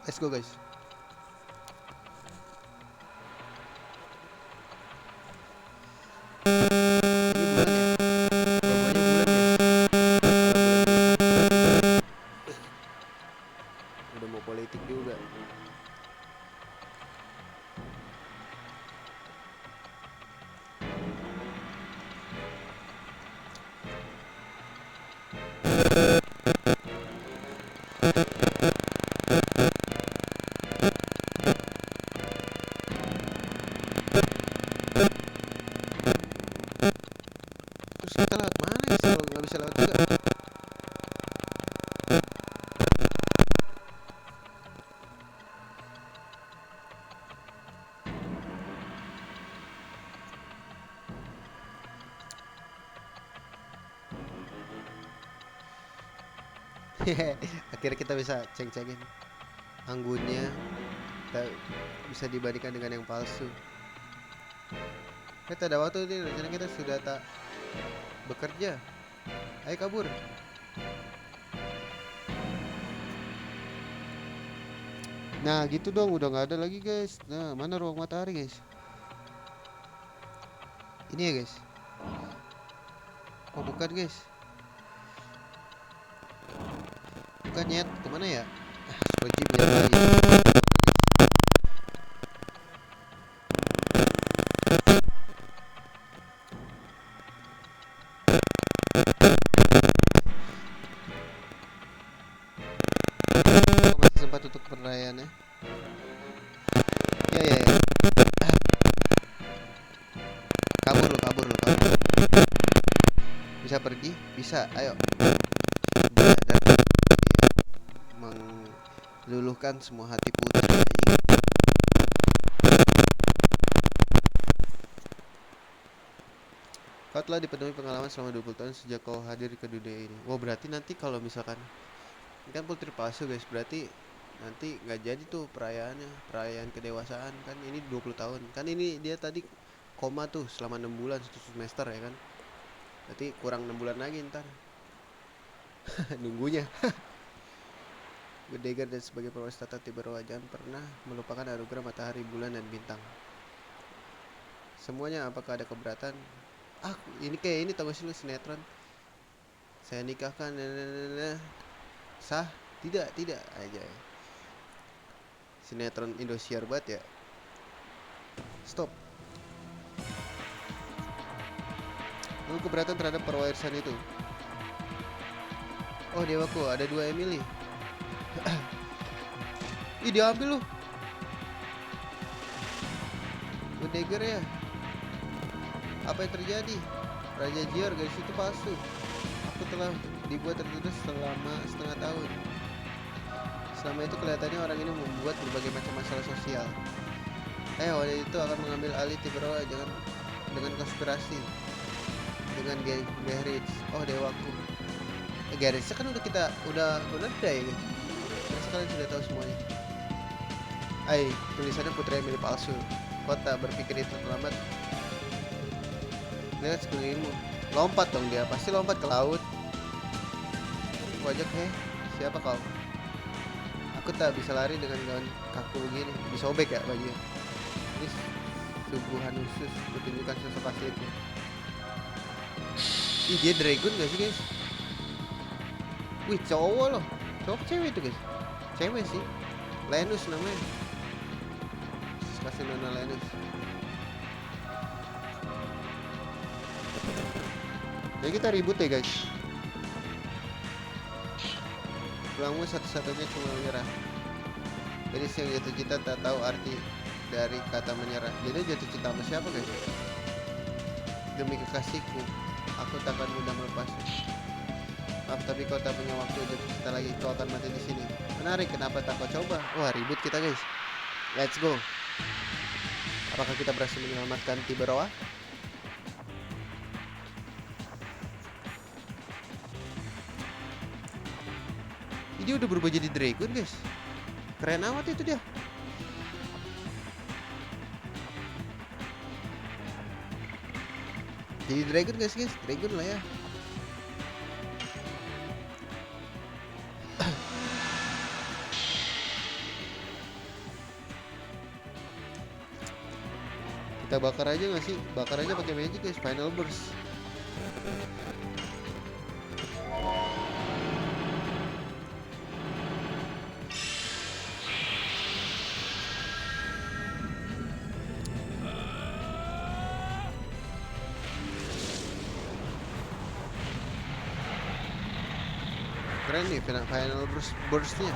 Let's go guys. Ini bulan ya? Logonya bulan guys. Udah mau politik juga. Terus kita lewat mana guys? Kalau nggak bisa lewat juga. Akhirnya kita bisa ceng-cengin anggunnya. Kita bisa dibandingkan dengan yang palsu. Kita ada waktu nih, rencana kita sudah tak bekerja. Ayo kabur. Nah gitu dong, udah nggak ada lagi guys. Nah mana ruang matahari guys? Ini ya guys. Oh bukan guys. Bukan nyet, kemana ya? Wajib ya lagi. Oh, masih sempat untuk perayaan ya. Ya ya ya. Kabur lo, kabur lo, kabur. Bisa pergi? Bisa, ayo. Sudah dan meluluhkan semua hati putri anjing. Kau telah dipenuhi pengalaman selama 20 tahun sejak kau hadir ke dunia ini. Wow, berarti nanti kalau misalkan ini kan putri palsu guys, berarti nanti nggak jadi tuh perayaannya, perayaan kedewasaan kan ini 20 tahun. Kan ini dia tadi koma tuh selama 6 bulan 1 semester ya kan. Berarti kurang 6 bulan lagi ntar. Nunggunya. Berdegar dan sebagai perwasi tata Tiberoa jangan pernah melupakan anugerah matahari, bulan dan bintang. Semuanya apakah ada keberatan? Ah, ini kayak ini tau gak sih lu sinetron? Saya nikahkan sah? Tidak aja. Sinetron Indosiar banget ya. Stop. Lu keberatan terhadap perwarisan itu? Oh dewaku, ada 2 Emily. Ih diambil lu. Bodeger ya. Apa yang terjadi? Raja Jior guys itu palsu. Aku telah dibuat tertulis selama setengah tahun. Selama itu kelihatannya orang ini membuat berbagai macam masalah sosial. Wanita itu akan mengambil alih Tiberoa dengan konspirasi dengan geng Gerrits. Oh dewaku. Gerrits kan udah ada ya guys. Kalian sudah tahu semuanya. Tulisannya Putri Emily palsu. Kota berpikir itu terlambat. Lihat sekelilingmu. Lompat dong dia, pasti lompat ke laut. Wajah siapa kau? Aku tak bisa lari dengan gaun kaku begini. Disobek ya bajunya. Ini suguhan khusus menunjukkan sosok asliku. Ih dia dragon gak sih guys? Wih cowok loh. Cowok cewek itu guys? Cewek sih. Lenus namanya. Kasih nona Lenus. Jadi kita ribut ya guys. Tulangmu satu-satunya cuma menyerah. Jadi si yang jatuh cinta tak tahu arti dari kata menyerah. Jadi jatuh cinta sama siapa guys? Demi kekasihku, aku tak akan mudah melepas. Maaf tapi kau tak punya waktu untuk cinta lagi. Kau akan mati di sini. Menarik, kenapa tak kau coba? Wah ribut kita guys. Let's go. Apakah kita berhasil menyelamatkan Tiberoa? Dia udah berubah jadi dragon guys. Keren amat itu dia. Jadi dragon guys, dragon lah ya. Kita bakar aja nggak sih? Bakar aja pakai magic guys, final burst. Keren nih final burstnya.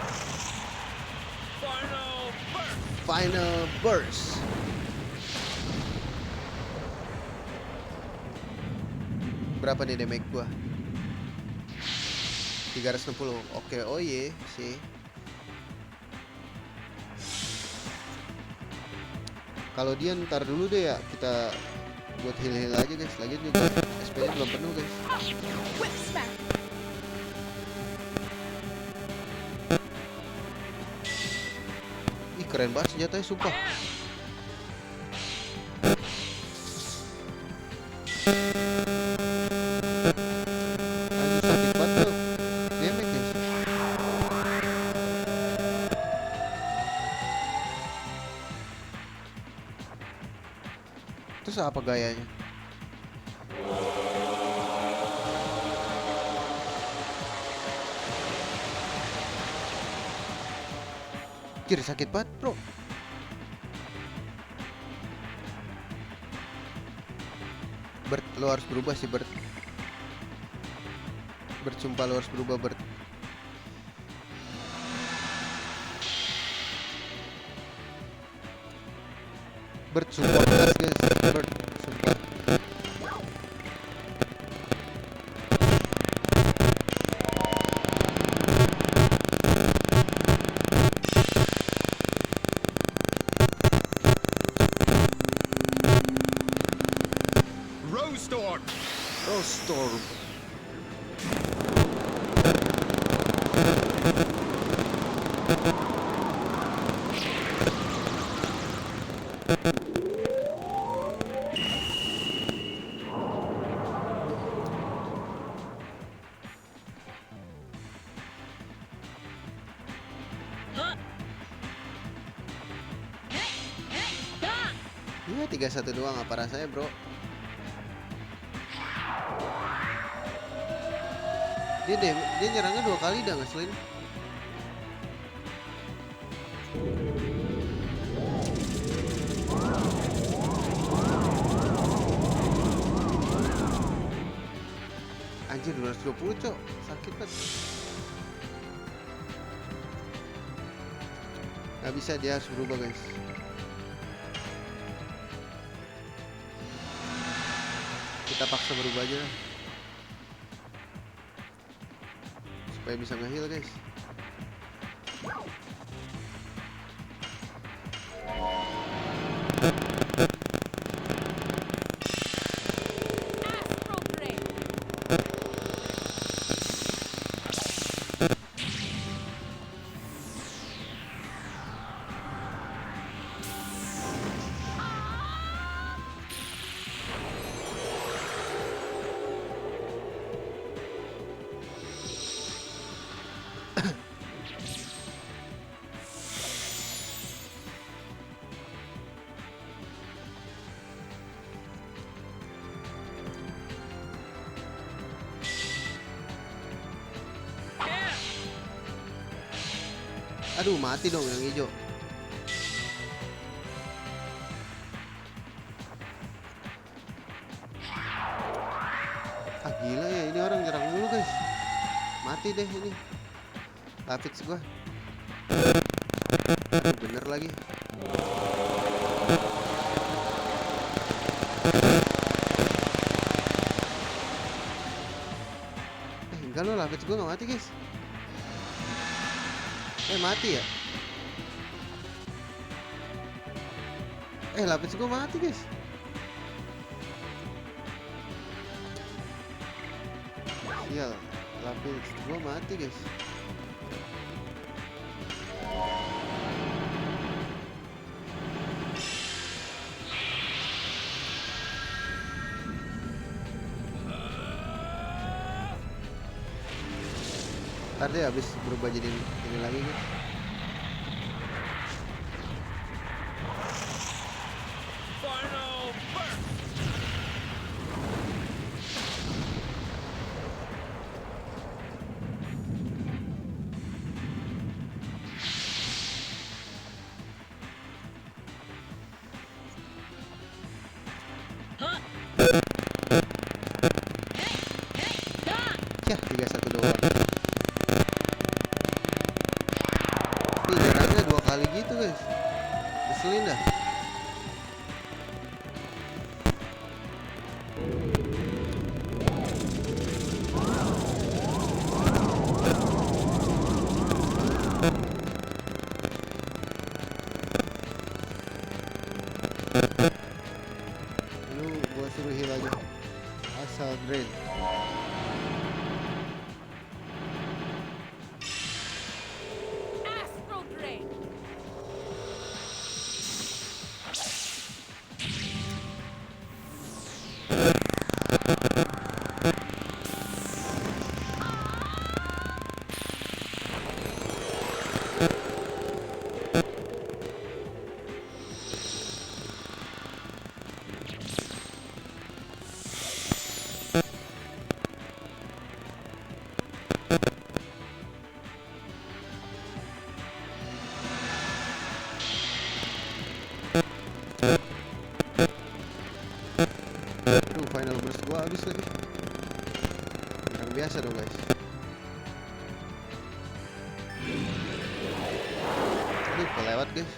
Final burst. Berapa nih damage gua? 360. Oke, oh iya sih. Kalau dia ntar dulu deh ya, kita buat heal aja guys. Lagi juga SP-nya belum penuh guys. Ih, keren banget senjatanya sumpah. Anjir sakit banget bro. Damage guys. Terus apa gayanya? Anjir sakit banget bro. Bert, lo harus berubah sih Bert. Bert, sumpah lo harus berubah Bert. Bert, sumpah keras guys. Bert, sumpah. Rose Storm. Iya 31 doang, apa rasanya bro? Dia nyerangnya 2 kali dah ngeselin. Anjir 220 cok, sakit banget. Gak bisa, dia harus berubah guys. Kita paksa berubah aja lah, supaya bisa nge-heal guys. Aduh mati dong yang hijau. Ah gila ya, ini orang nyerang mulu guys. Mati deh ini Lapis gua. Bener lagi. Enggak loh, Lapis gua gak mati guys. Mati ya? Lapis gua mati guys. Sial, lapis gua mati guys. Ntar deh habis berubah jadi ini lagi guys. Ya 31 doang. Nih nyerangnya 2 kali gitu guys. Keselin dah. Lu gua suruh heal aja. Asal drain. Astral Drain. Aduh, final burst gua habis lagi. Yang biasa dong guys. Aduh, kelewat guys.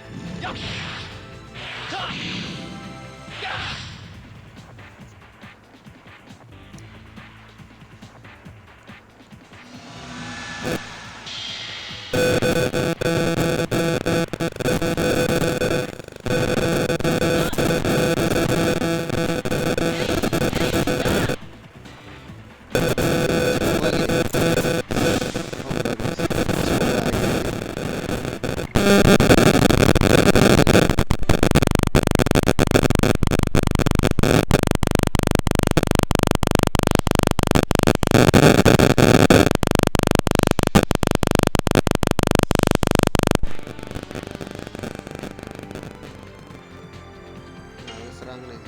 Lagi nih. Oh enggak guys. Nah, lu serang nih.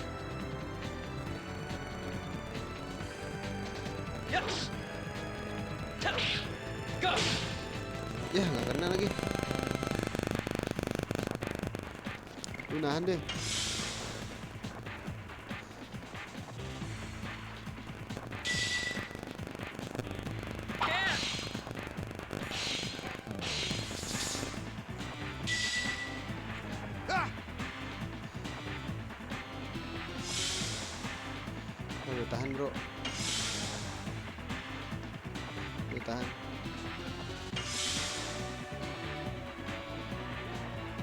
Ya nggak kena lagi. Lu nahan deh. Oh, lu tahan bro. Lu tahan.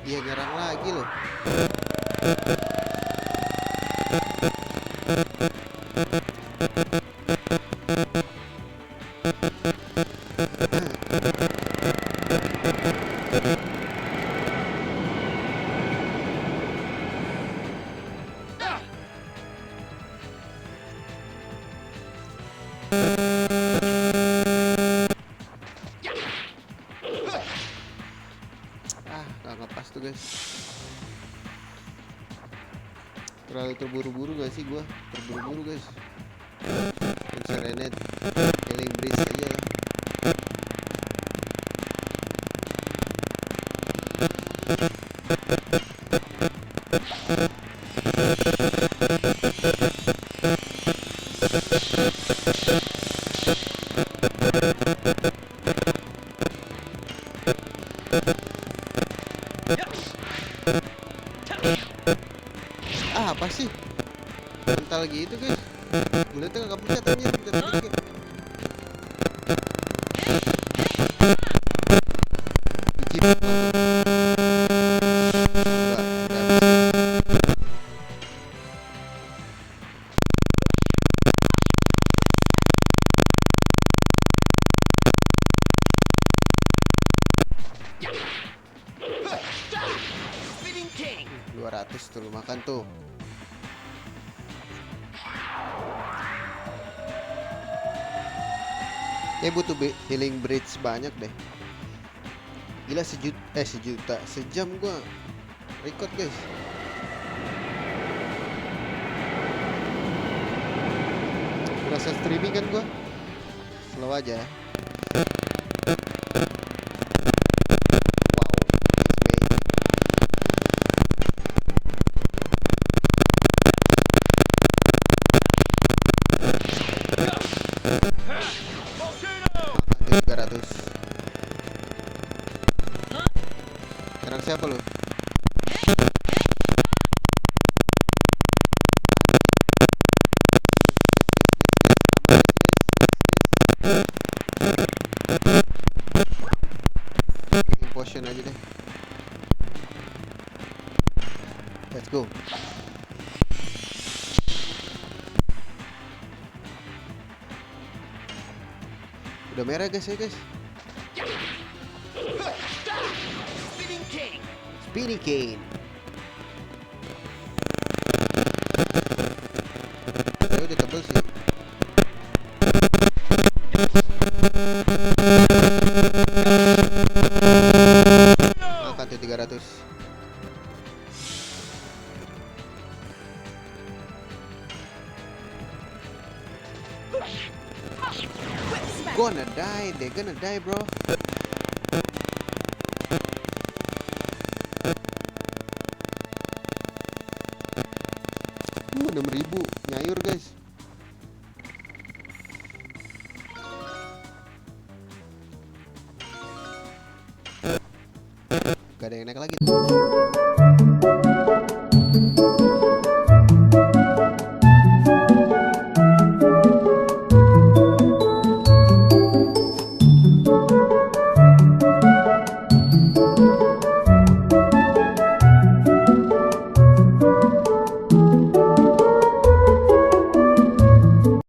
Iya nyerang lagi loh. Ah, gak ngepas tuh guys. Terlalu terburu-buru gak sih gua? Terburu-buru guys. Serenade, healing breeze aja lah. Ah, apa sih? Mental gitu guys. Bulletnya gak pencet aja, pencet dikit. Dikit. Wah, udah habis. Spinning King. 200 tuh lu makan tuh. Butuh healing bridge banyak deh. Gila sejuta sejam gua record guys. Berasa streaming kan gua. Slow aja. Serang siapa lu? Healing potion aja deh. Let's go. Udah merah guys ya guys. Spinning King. Spinny Cane. Saya udah tebel sih. Makan tuh 300. Whip smash. Gonna die, they're gonna die bro. Uh, 6.000 nyayur guys. Gak ada yang naik lagi.